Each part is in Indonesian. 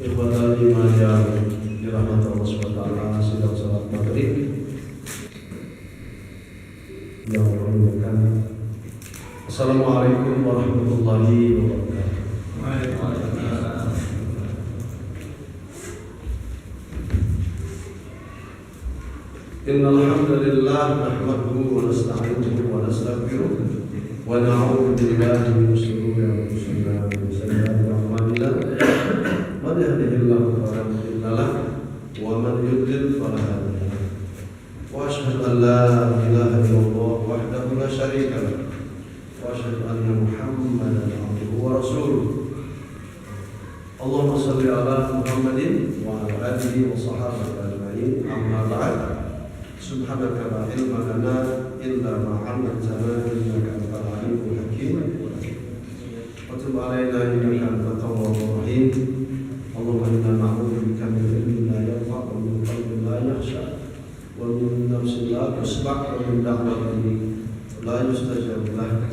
Ikhwatal iman yang dirahmati Allah SWT, sidang salat maghrib yang memuliakan. Assalamualaikum warahmatullahi wabarakatuh. Innal hamdalillah nahmaduhu wa nasta'inuhu wa nastaghfiruh wa na'udzu billahi min shururi anfusina wa min sayyiati a'malina. Man yahdihillahu fala mudilla lahu wa man yudlil fala hadiya lahu. Wa asyhadu an la ilaha illallah wahdahu la syarika lahu wa asyhadu anna Muhammadan abduhu wa rasuluh. Allahumma shalli ala Muhammadin wa ala alihi wa sahbihi ajma'in. Amma ba'd. Subhanaka la ilma lana illa ma 'allamtana innaka antal alimul hakim. Wa tub 'alaina innaka antat tawwabur rahim. Allahumma inna na'udzu bika min ilmin la yanfa' wa min qalbin la yakhsha wa min nafsin la tusba' wa min da'watin la yustajab lah.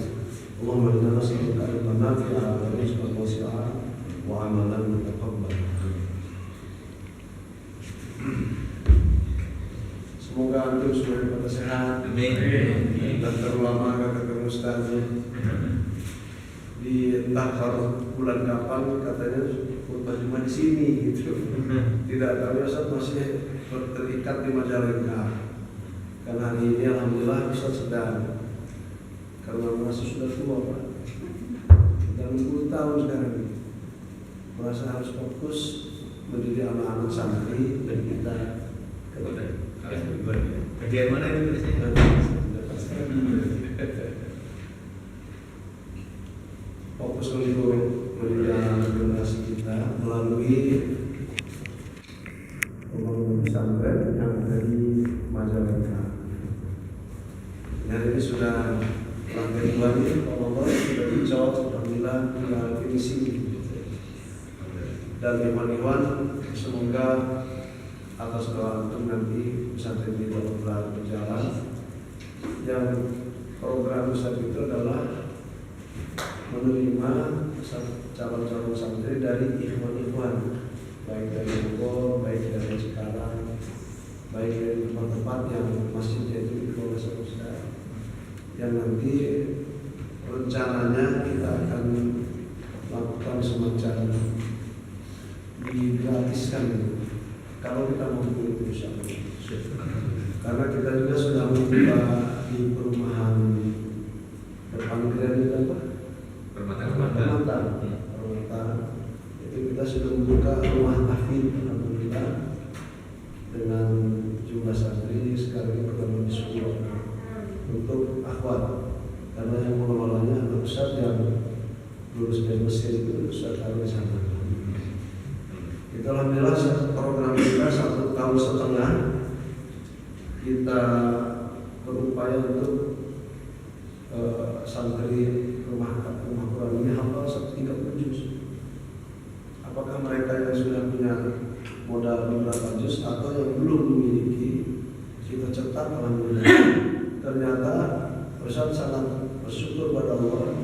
Allahumma inna nas'aluka ilman nafi'an wa rizqan wasi'an wa 'amalan mutaqabbalan. Semoga antum semua pada sehat. Amin. Dan terulama ketemu ustaznya. Di entah kalau bulan kapan katanya khutbah cuma di sini gitu. Tidak tahu Ustaz masih terikat di Majalengka. Karena hari ini alhamdulillah Ustaz sedang karena masih sudah tua Pak. Sudah 60 tahun sekarang. Merasa harus fokus mendidik anak-anak santri dan kita bagian mana itu biasanya? Fokus untuk mendidik generasi kita melalui pembangunan pesantren yang ada di Majalengka. Hari ini sudah lantai 2 ini, Allah sudah dicot, alhamdulillah tinggal finishing. Dan iman-iman semoga atas doa antum nanti pesantren ini dapat berjalan. Yang program Ustaz itu adalah menerima calon-calon santri dari ikhwan-ikhwan, baik dari Bogor, baik dari Cikarang, baik dari tempat-tempat yang masjidnya itu dikelola Ustaz. Yang nanti rencananya kita akan lakukan semacam digratiskan kalau kita mampu itu insyaallah. Karena kita juga sudah membuka di perumahan depan gereja apa? Permata. Itu kita sudah membuka rumah tahfidz alhamdulillah dengan jumlah santri sekarang kurang lebih 10 untuk akhwat. Karena yang mengelolanya adalah Ustaz yang lulus dari Mesir itu Ustaz Arwin sana. Itu alhamdulillah program kita 1,5 tahun kita berupaya untuk santri rumah Quran ini hafal 30 juz. Apakah mereka yang sudah punya modal beberapa juz atau yang belum memiliki, kita cetak alhamdulillah. Ternyata Ustaz sangat bersyukur pada Allah.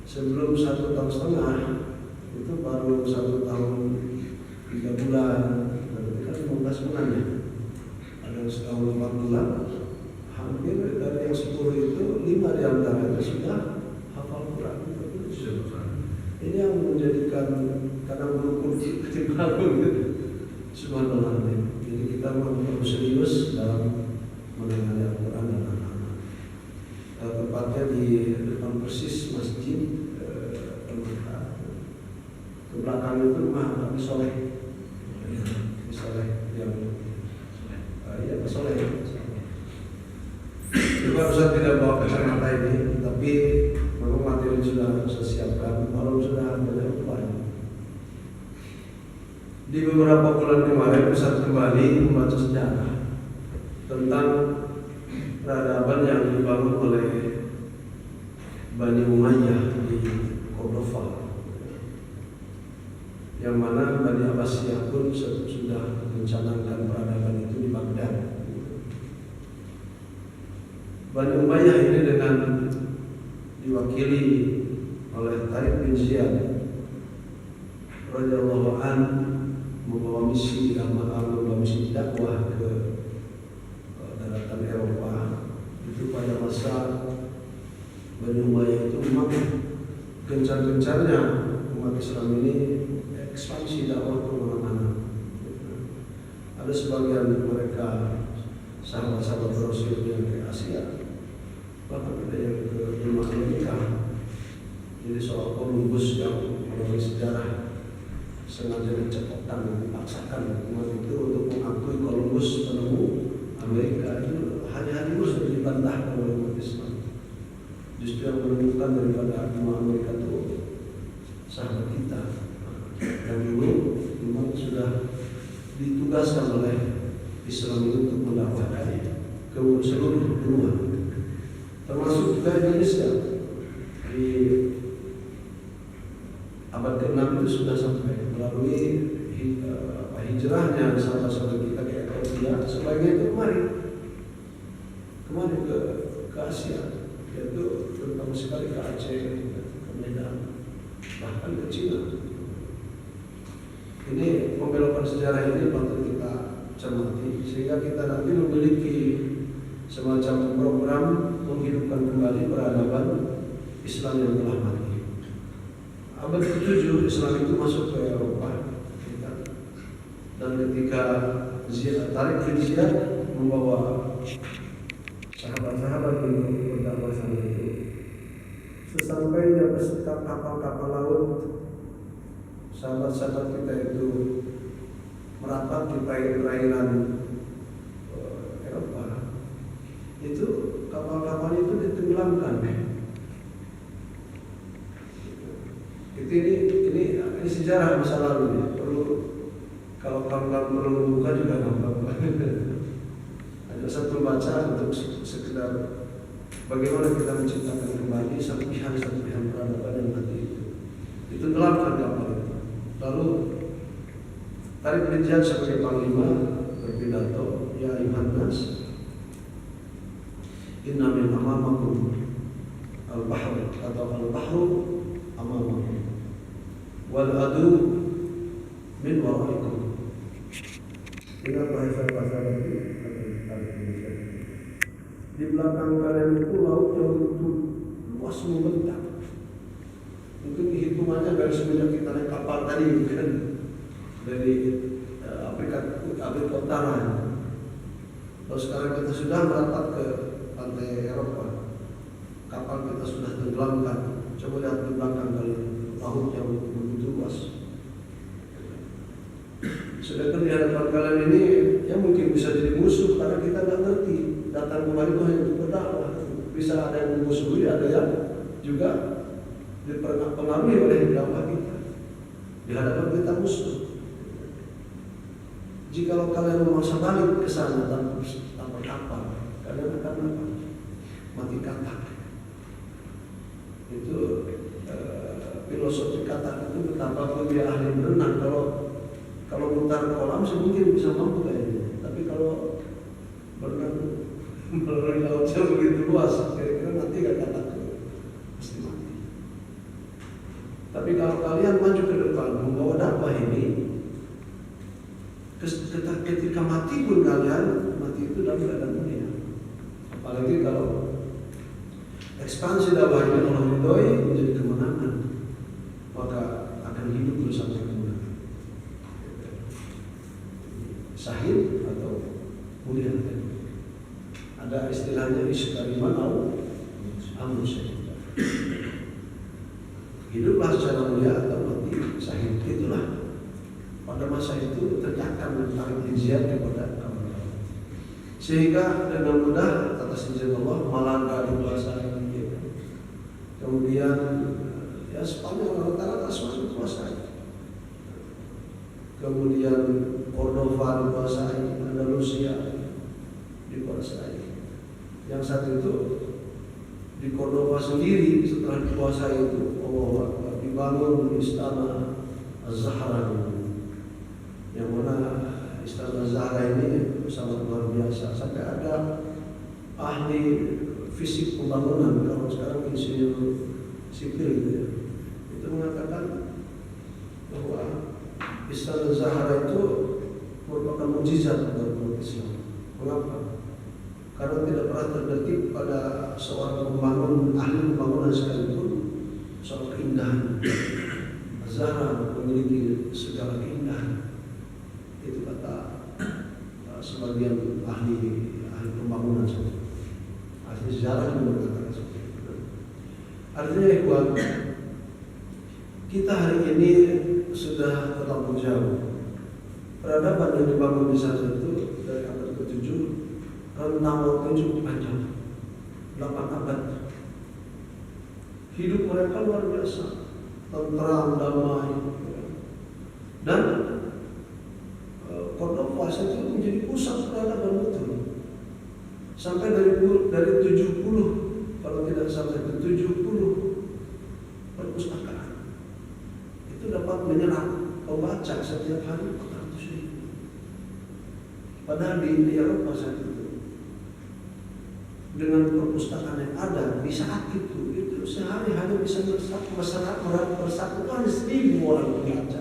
Sebelum 1,5 tahun itu baru 1 tahun 3 bulan, berarti kan 15 bulan ya. Ada setahun 4 bulan. Hampir dari yang 10 itu 5 di antaranya sudah hafal Quran. Ini yang menjadikan kadang berukur ketimbang gitu. Subhanallah. Jadi kita perlu serius dalam mengenali Al-Quran dan anak-anak. Tepatnya di depan persis masjid Permata. Ke belakang itu rumah Abi Soleh. Soleh. Juga Ustaz tidak bawa kacamata ini, tapi memang materi sudah saya siapkan, malam sudah banyak upaya. Di beberapa bulan kemarin Ustaz kembali membaca sejarah tentang peradaban yang dibangun oleh Bani Umayyah di Cordova, yang mana Bani Abbasiyah pun sudah mencanangkan peradaban itu di Baghdad. Bani Umayyah ini dengan diwakili oleh Tariq bin Ziyad radhiyallahu perjuangan membawa misi dakwah ke daratan Eropa itu pada masa Bani Umayyah itu memang gencar-gencarnya umat Islam ini ekspansi dakwah ke mana-mana. Ada sebagian mereka sahabat-sahabat Rasul yang ke Asia, bahkan ada yang ke benua Amerika. Jadi soal Columbus yang melalui sejarah sengaja dicepatkan, dipaksakan umat itu untuk mengakui Columbus penemu Amerika itu hari-hari sudah dibantahkan oleh umat Islam. Justru yang menemukan daripada benua Amerika itu sahabat kita yang dulu memang sudah ditugaskan oleh Islam itu untuk mendakwahkan ke seluruh benua, termasuk juga Indonesia. Di abad ke-6 itu sudah sampai melalui hijrahnya sahabat-sahabat kita ke Ethiopia, sebagian itu kemari ke Asia, yaitu terutama sekali ke Aceh, ke Medan, bahkan ke Cina. Ini pembelokan sejarah ini patut kita cermati sehingga kita nanti memiliki semacam program menghidupkan kembali peradaban Islam yang telah mati. Abad ke-7 Islam itu masuk ke Eropa, dan ketika Tariq bin Ziyad membawa sahabat-sahabat untuk berdakwah sana itu, sesampainya beserta kapal-kapal laut, sahabat-sahabat kita itu merapat di perairan Eropa, itu kapal-kapal itu ditenggelamkan. Ini sejarah masa lalu ya. Perlu kalau kamu perlu buka juga gampang. Hanya satu baca untuk sekedar bagaimana kita menciptakan kembali serpihan peradaban yang mati itu. Ditenggelamkan kapal itu. Lalu Tariq bin Ziyad sebagai panglima berpidato, ya ayuhan nas, inna min amamakum al-bahr atau al-bahru amamakum wal adu min waraikum. Ingat bahasa itu di belakang kalian itu laut yang begitu luas membentang. Mungkin hitungannya dari semenjak kita naik kapal tadi kan, dari Afrika Utara. Lalu sekarang kita sudah merapat ke pantai Eropa, kapal kita sudah tenggelamkan. Coba lihat di belakang kalian, laut yang begitu luas. Sedangkan di hadapan kalian ini yang mungkin bisa jadi musuh karena kita nggak ngerti. Datang kemari itu hanya untuk berdakwah. Bisa ada yang memusuhi, ada yang juga dipengaruhi oleh dakwah kita. Di hadapan kita musuh. Jikalau kalian memaksa balik ke sana tanpa kapal, kalian akan apa? Mati katak. Itu filosofi katak itu betapa pun dia ahli berenang, kalau mutar kolam sih mungkin bisa mampu kayaknya. Tapi kalau berenang melalui laut yang begitu luas, kira-kira nanti gak katak pasti mati. Tapi kalau kalian maju ke depan membawa dakwah ini, ketika mati pun kalian mati itu dalam keadaan mulia. Apalagi kalau ekspansi dakwah ini Allah ridhoi menjadi kemenangan, maka akan hidup terus sampai kemenangan. Sahid atau mulia. Ada istilahnya iskariman atau amusya. Hiduplah secara mulia atau mati sahid. Itulah pada masa itu ternyata Tariq bin Ziyad kepada kawan-kawan, sehingga dengan mudah atas izin Allah Malangga dikuasai, kemudian ya Spanyol rata-rata semua dikuasai, kemudian Cordova dikuasai, Andalusia dikuasai. Yang satu itu di Cordova sendiri setelah dikuasai itu dibangun istana Az-Zahra, yang mana istana Az-Zahra ini sangat luar biasa. Sampai ada ahli fisik pembangunan, kalau sekarang insinyur sipil gitu ya, itu mengatakan bahwa Istana Zahra itu merupakan mukjizat dalam umat Islam. Mengapa? Karena tidak pernah terdetik pada seorang pembangun, ahli pembangunan sekalipun, soal keindahan. Zahra memiliki segala keindahan. Itu kata sebagian ahli pembangunan. Ahli sejarah juga berkata seperti itu. Artinya ikhwan, kita hari ini sudah terlalu jauh. Peradaban yang dibangun di sana itu dari abad ke-7, rentang waktu cukup panjang, 8 abad. Hidup mereka luar biasa, tentram, damai. Dan Cordova itu menjadi pusat peradaban betul. Sampai dari 70, kalau tidak sampai ke 70 perpustakaan itu dapat menyerap pembaca setiap hari 400.000. Padahal di Eropa saat itu dengan perpustakaan yang ada di saat itu sehari hanya bisa persatuan 1.000 orang pembaca,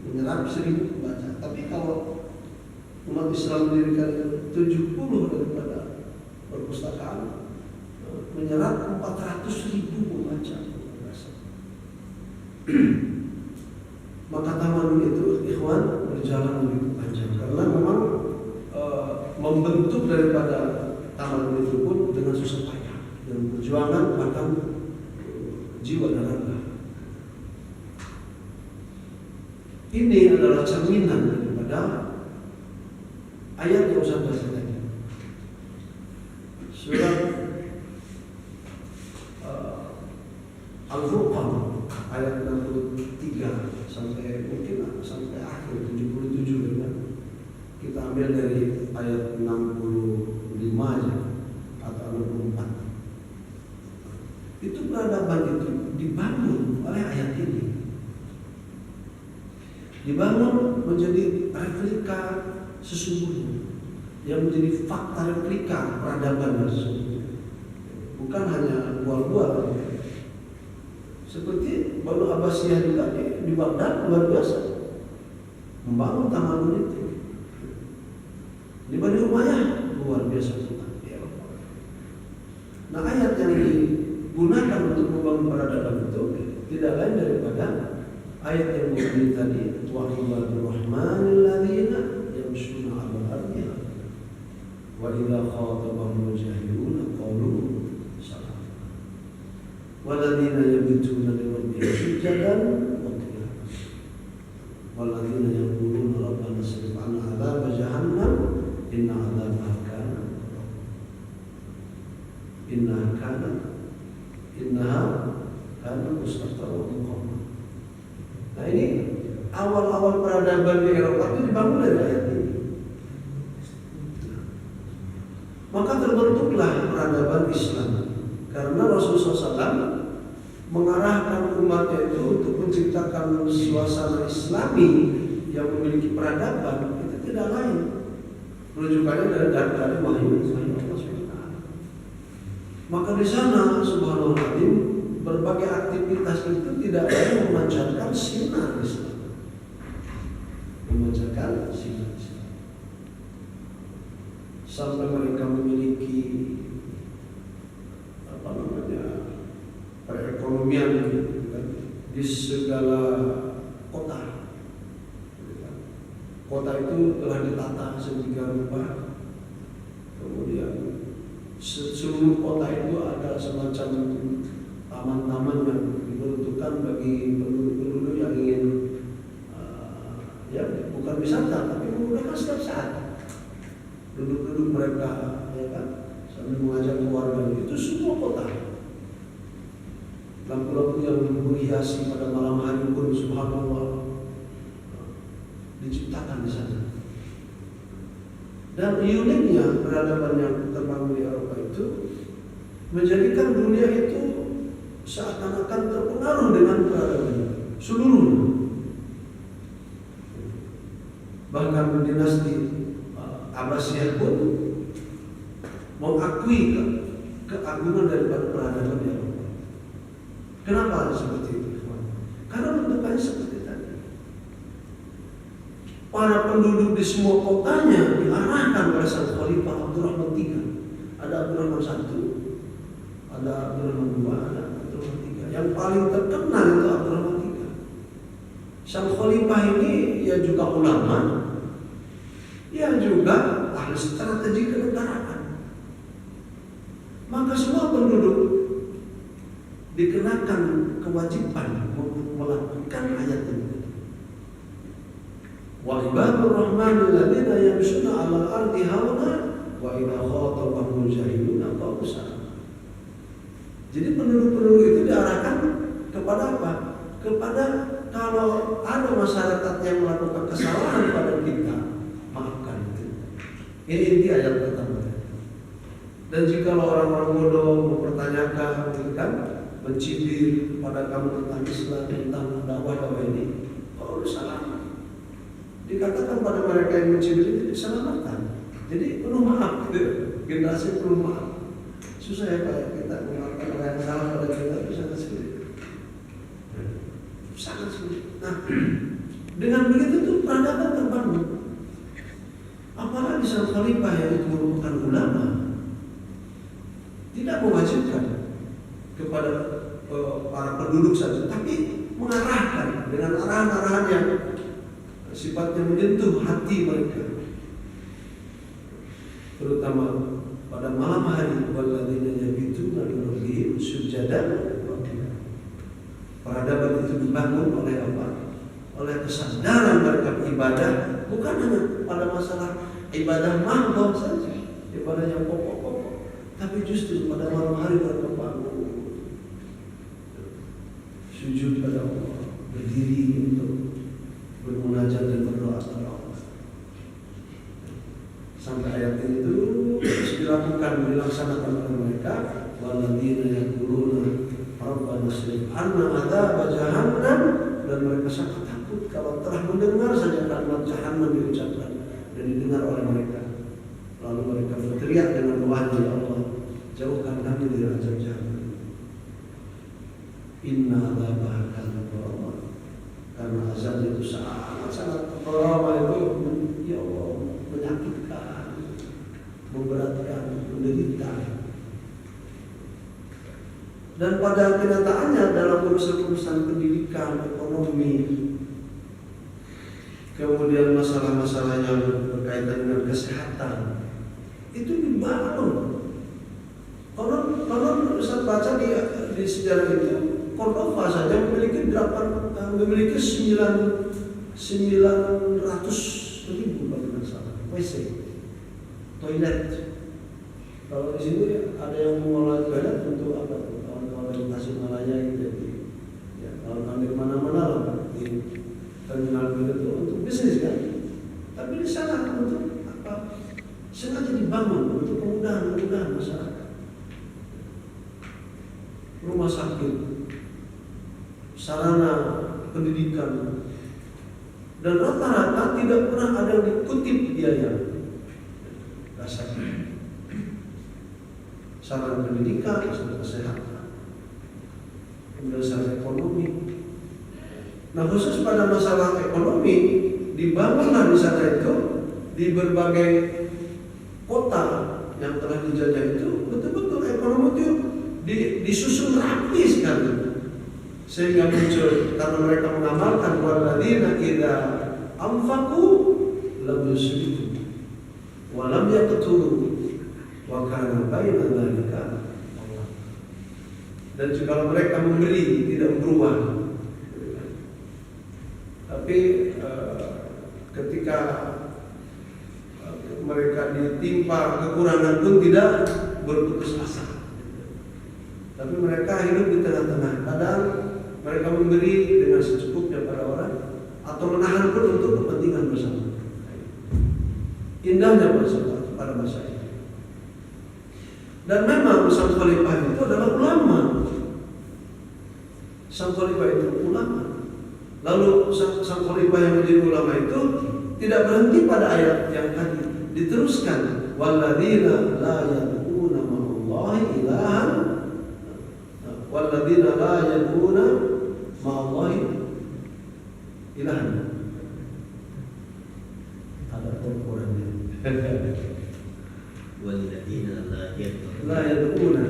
menyerap 1.000 pembaca. Tapi kalau umat Islam mendirikan 70 daripada perpustakaan, menyerap 400.000 pembaca. Maka taman itu ikhwan berjalan begitu panjang karena memang membentuk daripada taman itu pun dengan susah payah dan perjuangan bahkan jiwa dan raga. Ini adalah cerminan daripada ayat yang saya baca tadi. Surat Al-Furqan ayat 63 sampai mungkin sampai akhir 77 kan. Kita ambil dari ayat 65 aja atau 64. Itu peradaban itu dibangun oleh ayat ini. Dibangun menjadi replika sesungguhnya yang menjadi fakta replika peradaban tersebut. Bukan hanya buah-buah. Seperti Banu Abbasiyah juga di Baghdad luar biasa membangun taman itu. Di Bani Umayyah luar biasa juga. Nah, ayat yang digunakan untuk membangun peradaban itu tidak lain daripada ayat yang berbunyi tadi, wa ibadur rahmanil ladzina yamshuna 'alal ardi wa idza khatabahum jahiluna qalu salam. Walladzina yabituna li rabbihim sujadan wa qiyama. Walladzina yaquluna rabbana srif 'anna 'adzaba jahannam inna 'adzabaha kana mustaqarran muqam. Nah, ini awal-awal peradaban di Eropa itu dibangun dari ayat ini. Maka terbentuklah peradaban Islam karena Rasulullah SAW mengarahkan umatnya itu untuk menciptakan suasana Islami yang memiliki peradaban. Itu tidak lain rujukannya dari wahyu Allah SWT. Maka di sana subhanallah berbagai aktivitas itu tidak lain memancarkan sinar Islam. Memancarkan sinar Islam. Sampai mereka memiliki perekonomian di segala kota. Kota itu telah ditata sedemikian rupa. Kemudian seluruh kota itu ada semacam taman-taman yang diperuntukkan bagi penduduk-penduduk yang ingin bukan wisata tapi menggunakan setiap saat. Duduk-duduk mereka, ya kan, sambil mengajak keluarga itu semua kota. Lampu-lampu yang menghiasi pada malam hari pun subhanallah diciptakan di sana. Dan uniknya peradaban yang terbangun di Eropa itu menjadikan dunia itu seakan-akan terpengaruh dengan peradaban seluruhnya. Bahkan dinasti Abbasiyah pun mengakui keagungan daripada peradaban di Eropa. Kenapa seperti itu? Karena bentukannya seperti tadi. para penduduk di semua kotanya diarahkan oleh sang Khalifah Abdurrahman III. Ada Abdurrahman I, ada Abdurrahman II, ada Abdurrahman III. Yang paling terkenal itu Abdurrahman III. Sang Khalifah ini ia juga ulama, ia juga ahli strategi kenegaraan. Maka semua penduduk dikenakan kewajiban melakukan ayat ini. Wa ibadur rahmanil ladzina yamshuna 'alal ardi hauna wa idza khatabahumul jahiluna qalu salama. Jadi penduduk-penduduk itu diarahkan kepada apa? Kepada kalau ada masyarakat yang melakukan kesalahan pada kita, maafkan itu. Ini inti ayat pertama. Dan jika orang-orang bodoh mempertanyakan, kan, mencibir pada kamu tentang Islam, tentang dakwah ini, oh salah. Dikatakan pada mereka yang mencibir itu diselamatkan. Jadi penuh maaf, generasi penuh maaf. Susah ya Pak, kita memaafkan orang yang salah pada kita itu sangat sulit. Sangat sulit. Nah, dengan begitu tuh peradaban terbangun. Apalagi sang Khalifah yang itu merupakan ulama, tidak mewajibkan kepada para penduduk saja, tapi mengarahkan dengan arahan-arahan yang sifatnya menyentuh hati mereka, terutama pada malam hari. Walladzina yabituna li rabbihim sujadan. Peradaban itu dibangun oleh apa? Oleh kesadaran mereka beribadah, bukan hanya pada masalah ibadah mahdoh saja, ibadah yang pokok-pokok, tapi justru pada malam hari mereka bangun sujud pada Allah, berdiri untuk bermunajat dan berdoa kepada Allah. Sampai ayat ini itu dilakukan, dilaksanakan oleh mereka. Walladzina yaquluna rabbana shrif 'anna 'adzab jahannam, dan mereka sangat takut kalau telah mendengar saja kalimat jahannam diucapkan dan didengar oleh mereka. Lalu mereka berteriak dengan doanya, ya Allah, jauhkan kami dari azab jahannam. Inna adzabaha kana gharama. Karena azab itu sangat gharama, itu ya Allah menyakitkan, memberatkan, menderita. Dan pada kenyataannya dalam urusan-urusan pendidikan, ekonomi, kemudian masalah-masalah yang berkaitan dengan kesehatan, itu dibangun. Kalau Ustaz baca di sejarah itu, Cordova saja memiliki 900.000 kalau tidak salah WC, toilet. Kalau di sini ada yang mengolah toilet untuk apa? Kawan-kawan di Tasikmalaya itu, ya, kalau ambil mana-mana lah di terminal itu untuk bisnis kan. Tapi di sana untuk apa? Sengaja dibangun untuk kemudahan masyarakat. Rumah sakit, sarana pendidikan, dan rata-rata tidak pernah ada yang dikutip biaya dasarnya. Sarana pendidikan, sarana kesehatan, kemudian sarana ekonomi. Nah, khusus pada masalah ekonomi, dibangunlah di sana itu di berbagai kota yang telah dijajah itu betul-betul ekonomi itu disusun rapi sekali, sehingga muncul karena mereka mengamalkan walladzina idza anfaqu lam yusrifu wa lam yaqturu wa kana baina dzalika Allah. Dan jika mereka memberi tidak berubah, tapi ketika mereka ditimpa kekurangan pun tidak berputus asa. Tapi mereka hidup di tengah-tengah. Kadang mereka memberi dengan secukupnya pada orang, atau menahan pun untuk kepentingan bersama. Indahnya pada masa ini. Dan memang sang Khalifah itu adalah ulama. Sang Khalifah itu ulama. Lalu sang Khalifah yang menjadi ulama itu tidak berhenti pada ayat yang tadi, diteruskan walladzina la yad'una ma'allahi ilahan, walladzina la yad'una ma'allahi ilahan. Walladzina La yad'una.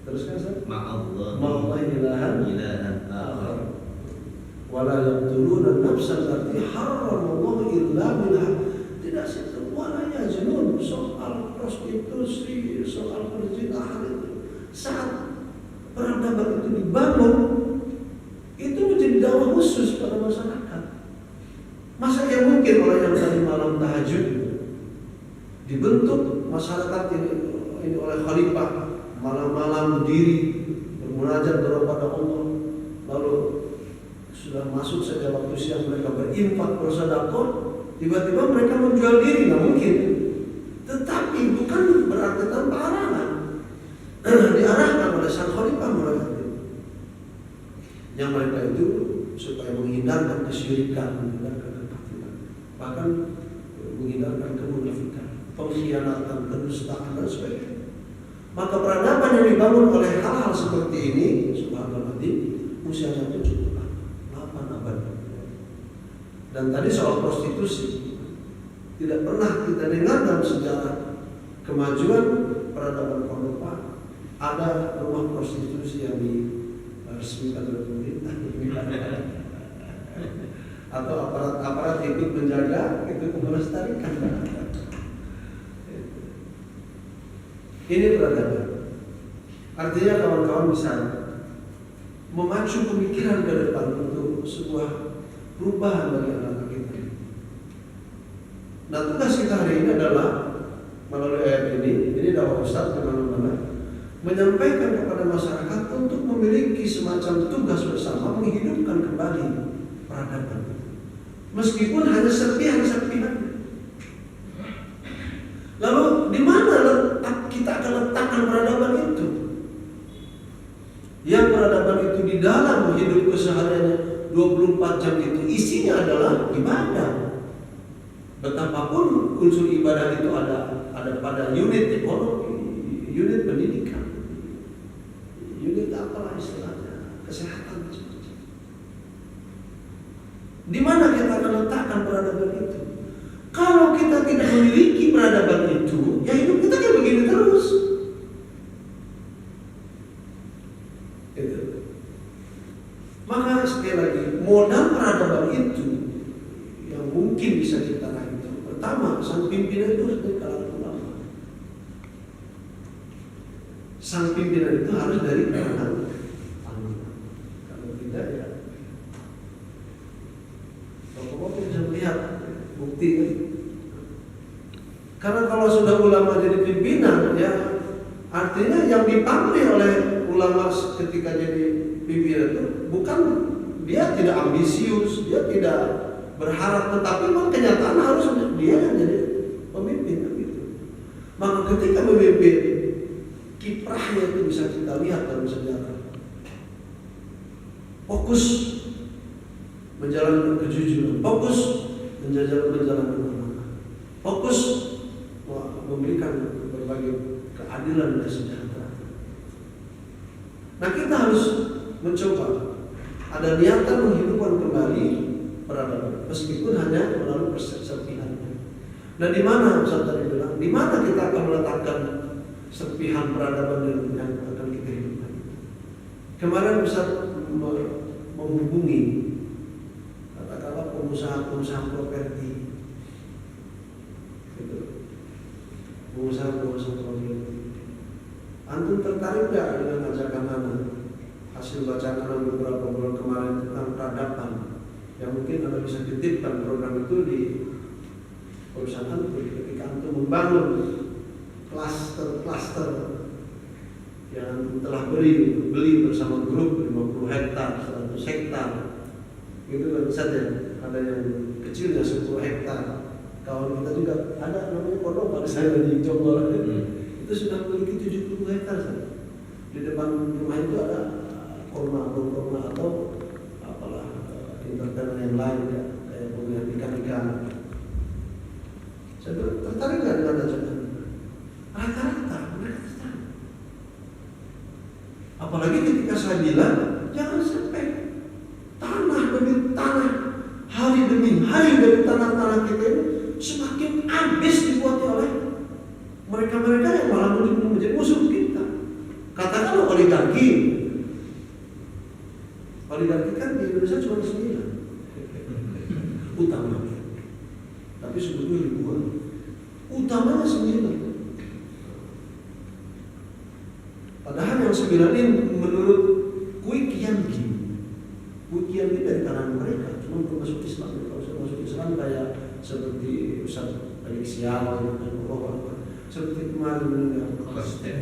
Teruskan Ustaz. Ma'allah ilahan akhar. Wala yaqtuluna an-nafsa allati harrama Allah illa bil haqq. Tidak sentuh wala yajnun soal prostitusi, soal perzinahan itu. Saat peradaban itu dibangun, itu menjadi dakwah khusus pada masyarakat. Masa yang mungkin orang yang tadi malam tahajud dibentuk masyarakat ini oleh khalifah, malam-malam berdiri bermunajat kepada Allah, lalu sudah masuk saja waktu siang mereka berinfak bersedekah, tiba-tiba mereka menjual diri, nggak mungkin. Tetapi bukan berarti tanpa arahan, diarahkan oleh sang khalifah mereka itu. Yang mereka itu supaya menghindarkan kesyirikan, menghindarkan kekafiran, bahkan menghindarkan kemunafikan, pengkhianatan, kedustaan dan sebagainya. Maka peradaban yang dibangun oleh hal-hal seperti ini, subhanallah, usianya itu cukup 8 abad. Dan tadi soal prostitusi, tidak pernah kita dengar dalam sejarah kemajuan peradaban Eropa ada rumah prostitusi yang diresmikan oleh pemerintah atau aparat ikut menjaga, itu melestarikan. Ini peradaban. Artinya kawan-kawan bisa memacu pemikiran ke depan untuk sebuah perubahan bagi anak-anak kita. Nah, tugas kita hari ini adalah melalui ayat ini dakwah Ustaz di mana-mana, menyampaikan kepada masyarakat untuk memiliki semacam tugas bersama menghidupkan kembali peradaban. Meskipun hanya serpihan-serpihan. Lalu di mana kita akan letakkan peradaban itu? Yang peradaban itu di dalam hidup kesehariannya 24 jam itu isinya adalah ibadah. Betapapun unsur ibadah itu ada pada unit ekonomi, unit pendidikan, unit apalah istilahnya, kesehatan. Di mana kita akan letakkan peradaban itu? Kalau kita tidak memiliki peradaban itu, ya hidup kita kayak begini terus. Itu. Maka sekali lagi, modal peradaban itu yang mungkin bisa kita raih itu, pertama, sang pimpinan itu harus dari kalangan ulama. Sang pimpinan itu harus dari kalangan ulama. Kalau tidak, ya bapak-bapak bisa melihat bukti kan? Karena kalau sudah ulama jadi pimpinan, ya artinya yang dipanggil oleh ulama ketika jadi pimpinan itu bukan, dia tidak ambisius, dia tidak berharap, tetapi memang kenyataan harus dia yang jadi pemimpin gitu. Maka ketika memimpin, kiprahnya itu bisa kita lihat dalam sejarah. Fokus menjalankan kejujuran, fokus menjalankan amanah, fokus memberikan berbagai keadilan dan kesejahteraan. Nah, kita harus mencoba ada niatan menghidupkan kembali peradaban, meskipun hanya melalui serpihannya. Nah, di mana Ustaz tadi bilang, di mana kita akan meletakkan serpihan peradaban yang akan kita hidupkan? Kemarin Ustaz menghubungi katakanlah pengusaha properti, gitu. Pengusaha properti. Antum tertarik nggak dengan ajakan Anda? Hasil bacaan Anda beberapa bulan kemarin tentang peradaban, yang mungkin Anda bisa titipkan program itu di perusahaan Antum ketika Antum membangun klaster yang telah beli bersama grup 50 hektar, 100 hektar. Itu kan saja, ada yang kecilnya 10 hektar. Kawan kita juga ada namanya pondok pada saya di Jonggol, itu sudah memiliki 70 hektar saja. Di depan rumah itu ada kurma atau apalah entrepreneur yang lain ya, kayak penggiat ikan-ikan. Saya tertarik nggak dengan ajakan? Rata-rata mereka tertarik. Apalagi ketika saya bilang jangan sampai tanah demi tanah, hari demi hari dari tanah-tanah kita ini semakin habis dibuat oleh mereka-mereka yang malah menjadi musuh kita. Katakanlah oligarki. Oligarki kan di Indonesia cuma 9 utama, tapi sebetulnya ribuan. Utamanya 9. Padahal yang 9 ini menurut Kui Kian Gi dari kalangan mereka, cuma belum masuk Islam. Kalau sudah masuk Islam kayak seperti Ustaz Alik Sial dan seperti kemarin dengan Kostek,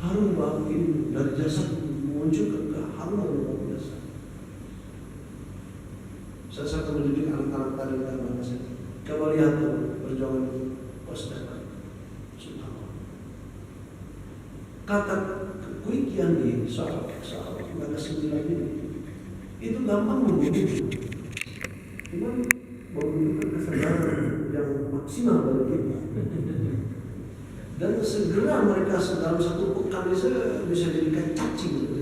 harum bau ini dari jasad muncul ke harum bau jasad. Saya akan mendidik anak-anak tadi dan bangsa. Coba lihat perjuangan Kostek. Kata Kui Kian di soal lembaga 9 ini itu gampang membunuh, cuman membutuhkan kesadaran yang maksimal dari kita. Dan segera mereka dalam satu pekan bisa jadikan cacing.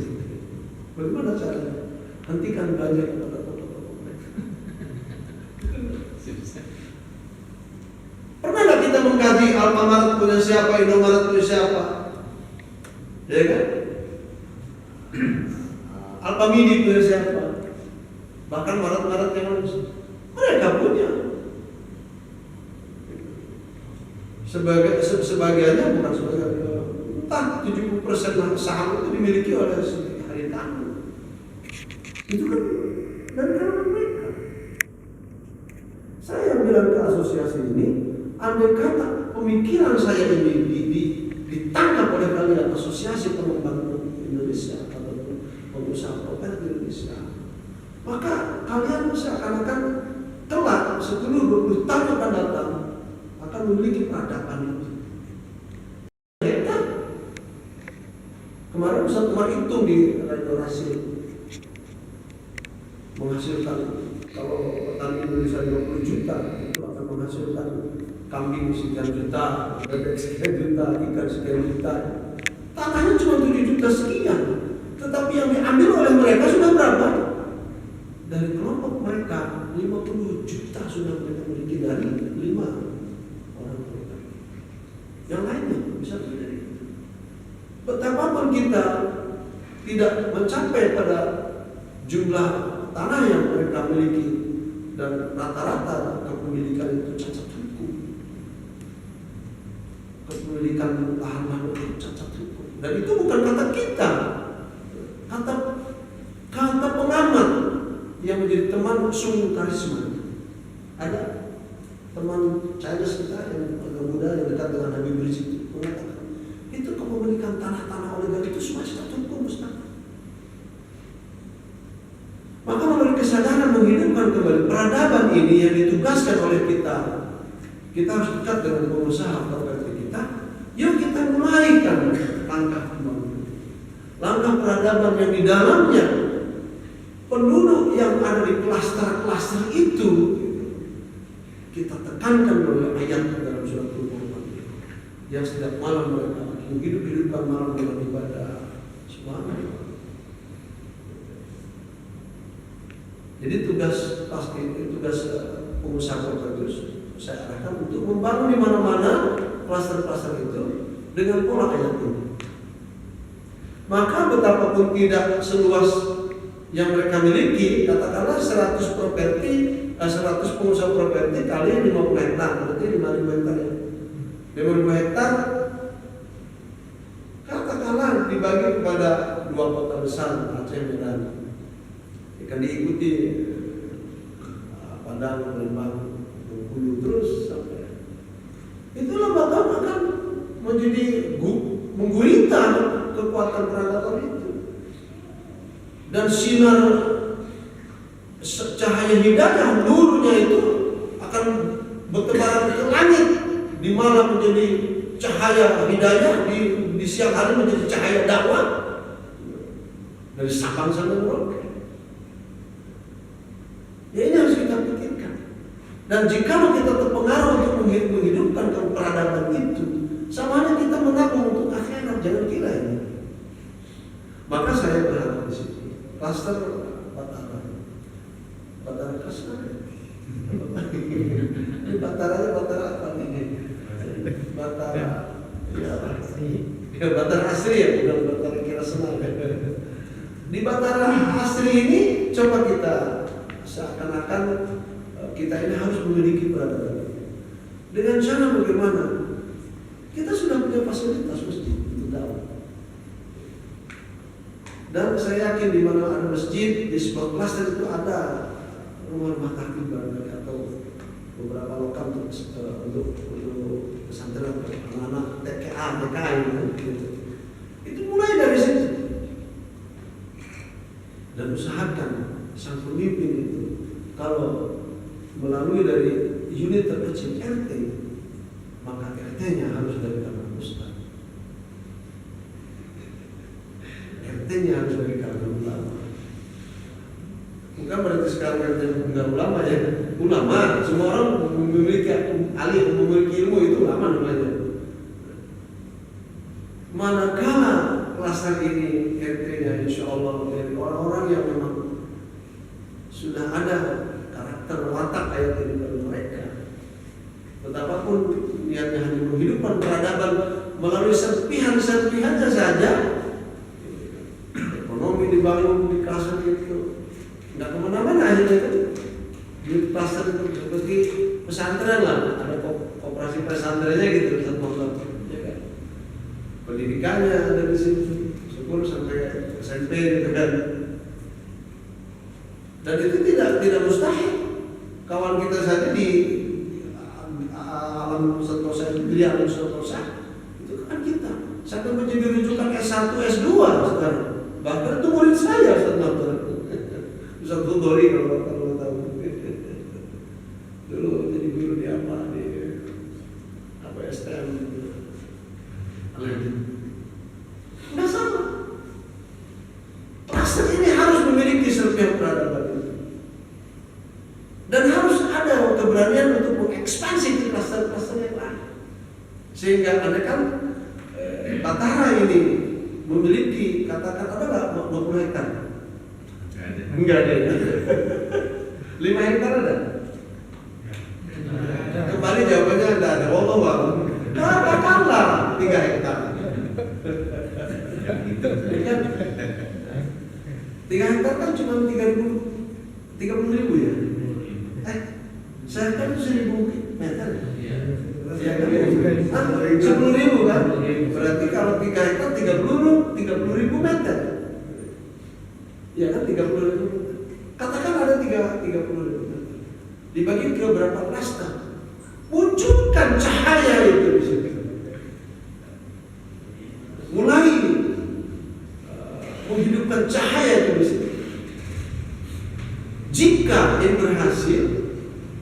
Bagaimana caranya? Hentikan belajar kepada tokoh-tokoh mereka. Pernah nggak kita mengkaji Alfamaret punya siapa, Indomaret punya siapa? Ya kan? Alfamidi punya siapa? Bahkan Maret-Maret yang lain mereka punya. Sebagiannya bukan sebagiannya, entah 70% saham itu dimiliki oleh Haritanu. Itu kan dari kalangan mereka. Saya bilang ke asosiasi ini, andai kata pemikiran saya ini ditangkap oleh kalian asosiasi pengembang Indonesia atau pengusaha properti Indonesia, maka kalian seakan-akan kelak 10-20 tahun akan datang akan memiliki peradaban itu. Kemarin Ustaz Umar hitung di rektorasi menghasilkan, kalau petani Indonesia 50 juta itu akan menghasilkan kambing sekian juta, bebek sekian juta, ikan sekian juta. Tanahnya cuma 7 juta sekian, tetapi yang diambil oleh mereka sudah berapa? Dari kelompok mereka 50 juta sudah mereka miliki dari 5 orang mereka. Yang lainnya bisa dari itu. Betapapun kita tidak mencapai pada jumlah tanah yang mereka miliki dan rata-rata kepemilikan itu cacat hukum. Kepemilikan lahan-lahan itu cacat hukum. Dan itu bukan kata kita, kata pengamat yang menjadi teman Sung Karisma. Ada teman Chinese kita yang agak muda yang dekat dengan Habib Rizik mengatakan itu kepemilikan tanah-tanah oligarki itu semua cacat hukum, Ustaz. Maka melalui kesadaran menghidupkan kembali peradaban ini yang ditugaskan oleh kita harus dekat dengan pengusaha properti kita. Yuk kita mulaikan langkah pembangunan, langkah peradaban yang di dalamnya penduduk yang ada di klaster-klaster itu kita tekankan oleh ayat dalam surat Al-Qur'an yang setiap malam mereka hidup-hidupkan malam dengan ibadah. Subhanallah. Jadi tugas pengusaha properti saya arahkan untuk membangun di mana-mana klaster-klaster itu dengan pola ayat ini. Maka betapapun tidak seluas yang mereka miliki, katakanlah 100 properti, 100 pengusaha properti kali 50 hektar, berarti 5.000 hektar ya. 5.000 hektar katakanlah dibagi kepada 2 kota besar, Aceh, Medan. Akan diikuti Padang, Lembang, Bengkulu terus sampai. Itulah bakal akan menjadi menggurita kekuatan peradaban itu. Dan sinar cahaya hidayah, nurnya itu akan bertebaran ke langit. Di malam menjadi cahaya hidayah, di siang hari menjadi cahaya dakwah. Dari Sabang sampai Merauke. Ya ini harus kita pikirkan. Dan jika kita terpengaruh untuk menghidupkan peradaban itu, samanya kita menabung untuk akhirat, jangan kira ini. Maka saya berharap di sini, klaster Batara Kasar. Bataranya batara apa nih? Batara ya batara asri ya, bukan batara kira senang. Di batara asri ini coba kita seakan-akan kita ini harus memiliki peradaban. Dengan cara bagaimana? Kita sudah punya fasilitas masjid untuk dakwah. Dan saya yakin di mana ada masjid, di sebuah klaster itu ada rumah taklim barangkali atau beberapa lokal untuk pesantren anak-anak TKA gitu. Itu mulai dari situ. Dan usahakan sang pemimpin itu kalau melalui dari unit terkecil RT, maka RT-nya harus dari kalangan ustaz, RT-nya harus dari kalangan ulama. Bukan berarti sekarang RT bukan ulama ya, ulama. Semua orang memiliki alim, memiliki ilmu, itu ulama namanya. Manakala klaster ini RT-nya insya Allah dari orang-orang yang memang sudah ada karakter watak ayat ini pada mereka. Betapapun niatnya hanya menghidupkan peradaban melalui serpihan-serpihannya saja, ekonomi dibangun di klaster itu, nggak kemana-mana akhirnya itu. Di klaster itu seperti pesantren lah, ada koperasi pesantrennya gitu, ya kan? Pendidikannya ada di situ, syukur sampai SMP gitu kan. Dan itu tidak mustahil. Kawan kita saja di alam sentosa, di alam sentosa itu kan kita sampai menjadi rujukan S1, S2 sekarang. Bahkan itu murid saya Ustaz Tudori kalau tahu. Dulu jadi guru di STM. Nggak sama. Klaster ini harus memiliki serpihan peradaban itu. Dan harus ada keberanian untuk mengekspansi ke klaster-klaster yang lain. Sehingga ada kan Batara ini memiliki, katakan ada nggak 20 hektar? Enggak ada. 5 hektar ada? Kembali jawabannya ada. Wallahu a'lam. Katakanlah 3 hektar. 3 hektar kan cuma 30.000 ya? Saya kan 1.000 meter. Ya kan? 10.000 kan? Berarti kalau 3 hektar 30.000 meter. Ya kan 30.000 meter. Katakan ada 30.000 meter. Dibagi ke berapa klaster? Munculkan cahaya itu di situ. Mulai menghidupkan cahaya itu di situ. Jika ini berhasil,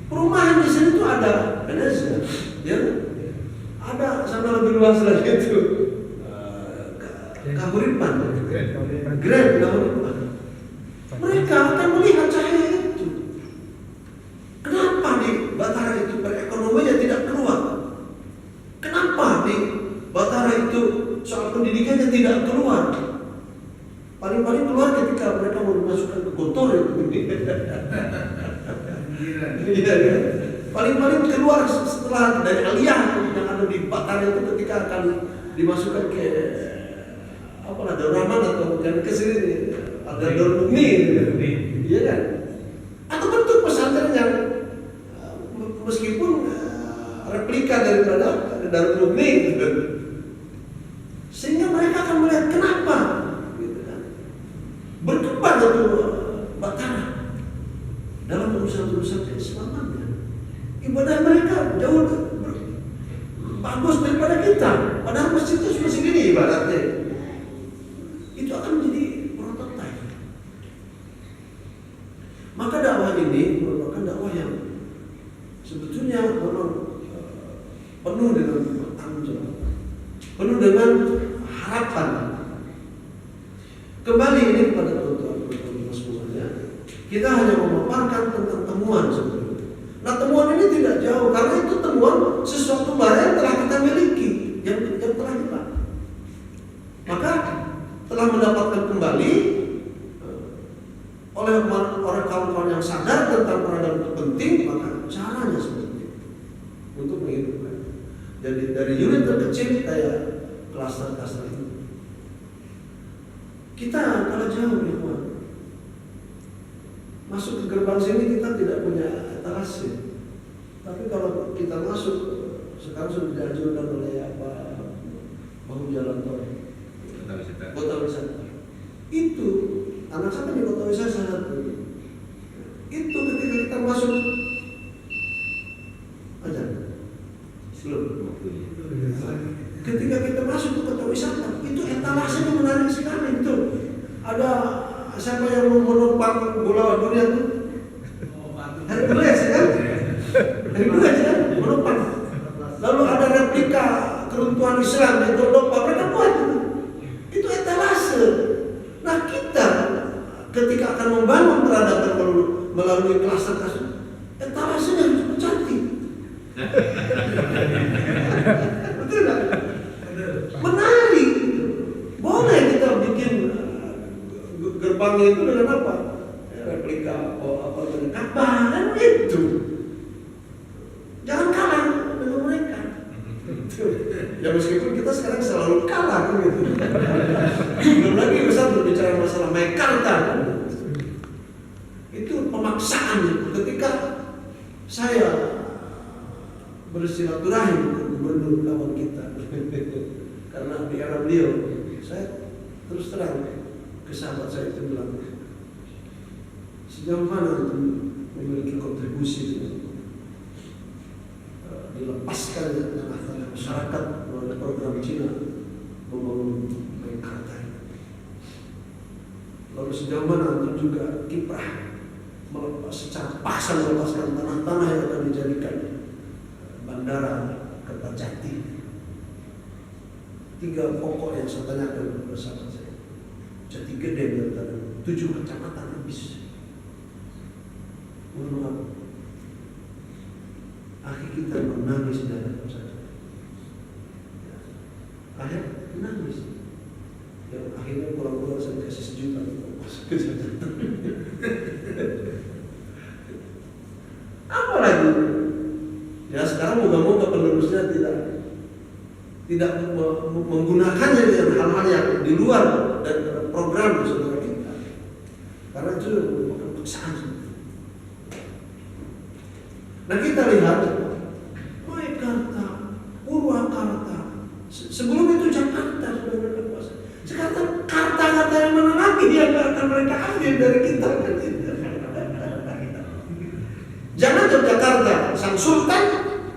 perumahan di sini tuh ada penasihat, ya, ada sama lebih luas lagi itu kahuripan, grand kahuripan. Mereka akan melihat cahaya itu. Kenapa di Batara itu perekonomiannya tidak keluar? Kenapa di Batara itu soal pendidikannya tidak keluar? Paling-paling keluar ketika mereka mau dimasukkan ke Gontor itu. Iya kan? Paling-paling keluar setelah dari aliyah yang ada di Batara itu ketika akan dimasukkan ke Darul Rahman atau yang ke sini ada Darul Mukni, iya kan? Atau bentuk pesantren yang meskipun replika daripada Darul Mukni, sehingga mereka akan melihat kenapa berkembang itu Batara dalam urusan-urusan keislamannya. Ibadah mereka jauh bagus daripada kita. Padahal masjidnya sudah segini ibaratnya. Itu akan menjadi prototipe. Maka dakwah ini merupakan dakwah yang sebetulnya memang penuh dengan tanggung jawab, penuh dengan harapan. Kembali ini kepada teman-teman semuanya, kita hanya memaparkan tentang temuan sebetulnya. Nah, temuan ini tidak jauh karena itu temuan sesuatu barang yang telah kita miliki, yang telah hilang. Maka telah mendapatkan kembali oleh orang kawan-kawan yang sadar tentang peradaban itu penting, maka caranya seperti itu. Jadi dari unit terkecil kayak klaster-klaster itu. Kita kalau jauh ya Tuhan, masuk ke gerbang sini kita tidak punya etalase. Tapi kalau kita masuk, sekarang sudah diajukan oleh bahu jalan tol, kota wisata. Itu anak saya di kota wisata itu ketika kita masuk aja ketika kita masuk ke kota wisata itu etalasenya menarik sekali. Itu ada siapa yang mau menumpang bola dunia tuh Hercules kan? Hercules kan menumpang. Lalu ada replika keruntuhan Islam itu domba mereka buat itu etalase. Nah kita ketika akan membangun peradaban melalui klaster-klaster, etalasenya cukup cantik. Betul nggak? Menarik. Boleh kita bikin gerbangnya itu dengan apa? Replika apa dengan Ka'bah kan itu. Jangan kalah dengan mereka. Ya meskipun kita sekarang selalu kalah kan gitu. Belum lagi besar berbicara masalah Mekarta. Itu pemaksaan. Ketika saya bersilaturahim ke gubernur kawan kita, karena di era beliau, saya terus terang ke sahabat saya itu bilang, sejauh mana itu memiliki kontribusi dilepaskan tengah-tengah masyarakat melalui program Cina membangun Mekarta. Lalu sejauh mana itu juga kiprah secara paksa melepaskan tanah-tanah yang akan dijadikan bandara Kertajati. 3 pokok yang saya tanyakan bersama saya. Jati Gede antara 7 kecamatan habis. Mohon maaf. Akhir kita menangis dalam saja. Akhir menangis. Yang akhirnya kurang-kurang saya kasih sejuta masuk ke sana. Apa lagi? Ya sekarang moga-moga penerusnya tidak menggunakannya dengan hal-hal yang di luar dan program saudara kita. Karena itu merupakan paksaan. Nah kita lihat Mekarta, Purwakarta, sebelum itu Jakarta sudah berkuasa. Sekarang kata-kata yang mana lagi yang akan mereka ambil dari kita? Jangan Yogyakarta, sang sultan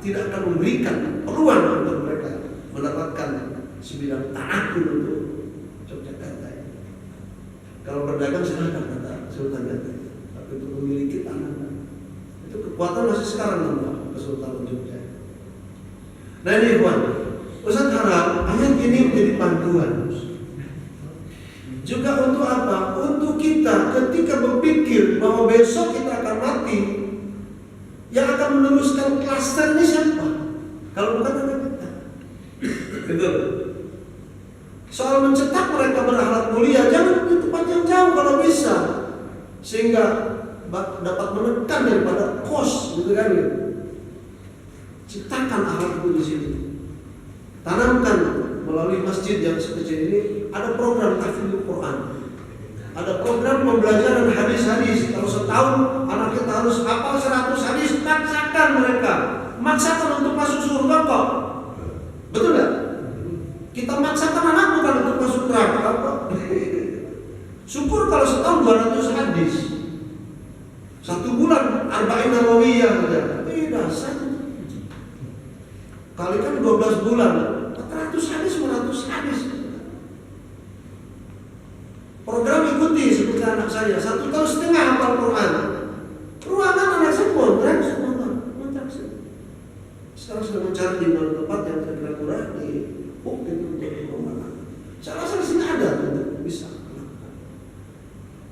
tidak akan memberikan peluang untuk mereka mendapatkan sebidang tanah untuk Yogyakarta. Kalau berdagang silakan kata sultan itu, tapi untuk memiliki tanah itu kekuatan masih sekarang nambah Kesultanan Jogja. Nah ini Tuhan, Ustaz harap ayat ini menjadi panduan juga untuk apa? Untuk kita ketika berpikir bahwa besok kita akan mati, yang akan meneruskan klaster ini siapa? Kalau bukan anak kita. Betul. Soal mencetak mereka berakhlak mulia, jangan di tempat yang jauh kalau bisa, sehingga dapat menekan daripada kos, gitu kan? Ciptakan akhlak itu di sini. Tanamkan melalui masjid yang sekecil ini. Ada program tahfidzul Quran. Ada program pembelajaran hadis-hadis. Kalau setahun anak kita harus hafal 100 hadis, maksakan mereka. Maksakan untuk masuk surga kok. Betul nggak? Kita maksakan anak bukan untuk masuk neraka kok. Syukur kalau setahun 200 hadis. 1 bulan Arba'in Nawawiyah saja. Tidak, 1. Kalikan 12 bulan, 400 hadis, 100 hadis. Program ikuti seperti anak saya 1,5 tahun hafal Quran. Ruangan anak saya kontrak semua. Sekarang sudah mencari di mana tempat yang kira-kira di itu untuk ruangan. Saya rasa di sini ada untuk bisa.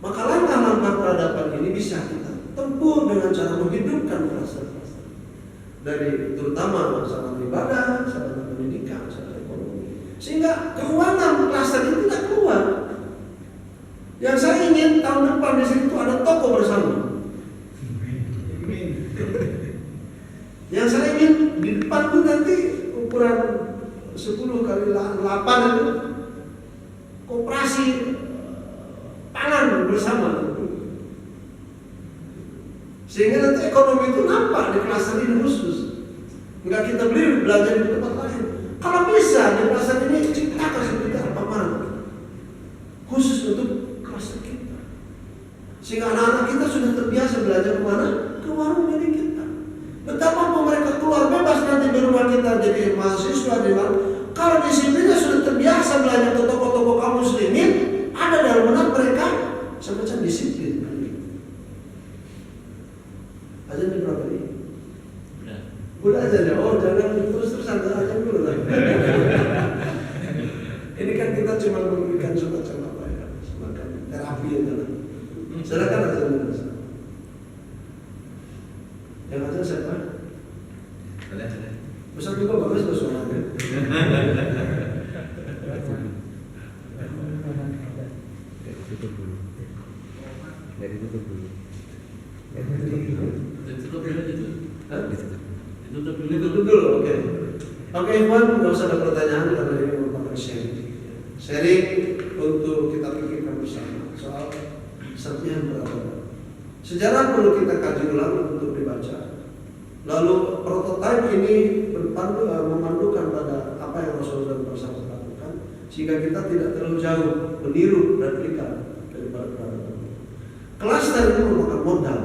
Maka langkah-langkah peradaban ini bisa kita tempuh dengan cara menghidupkan klaster-klaster dari terutama sarana ibadah, sarana pendidikan, sarana ekonomi, sehingga keuangan klaster itu tidak keluar. Yang saya ingin tahun depan di situ ada toko bersama. Yang saya ingin di depan itu nanti ukuran 10 kali 8 itu koperasi pangan bersama. Sehingga nanti ekonomi itu nampak di klaster ini khusus. Enggak kita beli belajar di tempat lain. Kalau bisa di klaster ini ciptakan seperti apa mana khusus untuk klaster kita. Sehingga anak-anak kita sudah terbiasa belajar kemana? Ke warung milik kita. Betapa mereka keluar bebas nanti di rumah kita jadi mahasiswa di warung. Kalau disiplinnya sudah terbiasa belajar ke toko-toko kaum muslimin, ada dalam benak mereka semacam disiplin. Aja di berapa ini? Udah aja ya. Oh jangan terus-terusan aja dulu lah. Ini kan kita cuma memberikan semacam apa ya? Semacam terapi aja lah. Silakan aja dulu. Yang aja siapa? Ada. Ustaz juga bagus suaranya. Tutup dulu. Dari tutup dulu. Ditutup dulu, oke. Oke, Iwan, nggak usah ada pertanyaan karena ini merupakan sharing untuk kita pikirkan bersama soal serpihan beragama. Sejarah perlu kita kaji ulang untuk dibaca. Lalu prototipe ini memandukan pada apa yang Rasulullah SAW lakukan, sehingga kita tidak terlalu jauh meniru replika daripada peradaban. Klaster ini merupakan modal.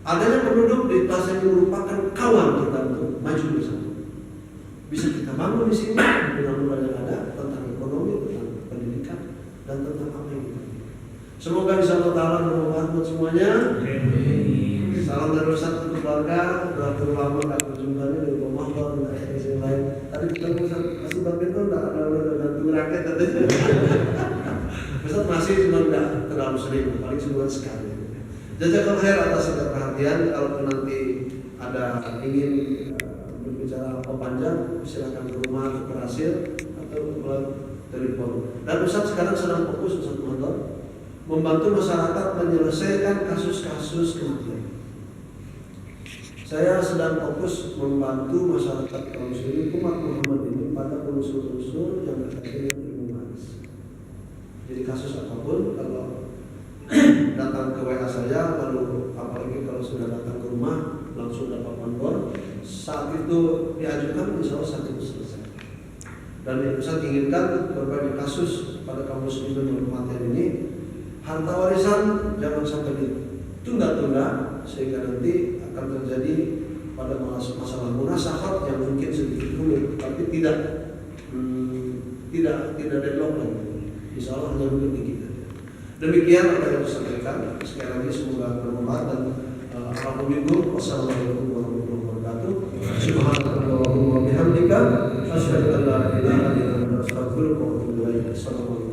Adanya penduduk di klaster ini merupakan kawan kita untuk maju bersama. Bisa kita bangun di sini dengan modal yang ada tentang ekonomi, tentang pendidikan, dan tentang apa yang kita pilih. Semoga insya Allah Ta'ala bermanfaat buat semuanya. Salam dari Ustaz untuk keluarga. Doa terlama tak berjumpanya dari pemohon dan yang lain. Tadi kita Ustaz masih badminton tak ada gantung raket tadi. Ustaz masih cuma tidak terlalu sering, paling sebulan sekali. Jazakallahu khair atas segala perhatian. Kalau nanti ada ingin berbicara apa panjang, silakan ke rumah ke hasil atau melalui telepon. Dan Ustaz sekarang sedang fokus Ustaz Muhammad membantu masyarakat menyelesaikan kasus-kasus kematian. Saya sedang fokus membantu masyarakat kaum muslimin umat Muhammad ini pada unsur-unsur yang berkaitan dengan ilmu medis. Jadi kasus apapun kalau datang ke WA saya, lalu apalagi kalau sudah datang ke rumah langsung dapat mandor, saat itu diajukan insya Allah saat itu selesai. Dan yang saya inginkan berbagai kasus pada kaum muslimin yang kematian ini, harta warisan jangan sampai ditunda-tunda sehingga nanti akan terjadi pada masalah munasahat yang mungkin sedikit rumit, tapi tidak deadlock lagi. Insya Allah hanya begitu. Demikian apa yang saya sampaikan. Sekali lagi semoga bermanfaat dan alhamdulillah. Wassalamualaikum warahmatullahi wabarakatuh. Subhanallah wa bihamdika asyhadu an la ilaha illa anta astaghfiruka wa atubu ilaik. Assalamualaikum.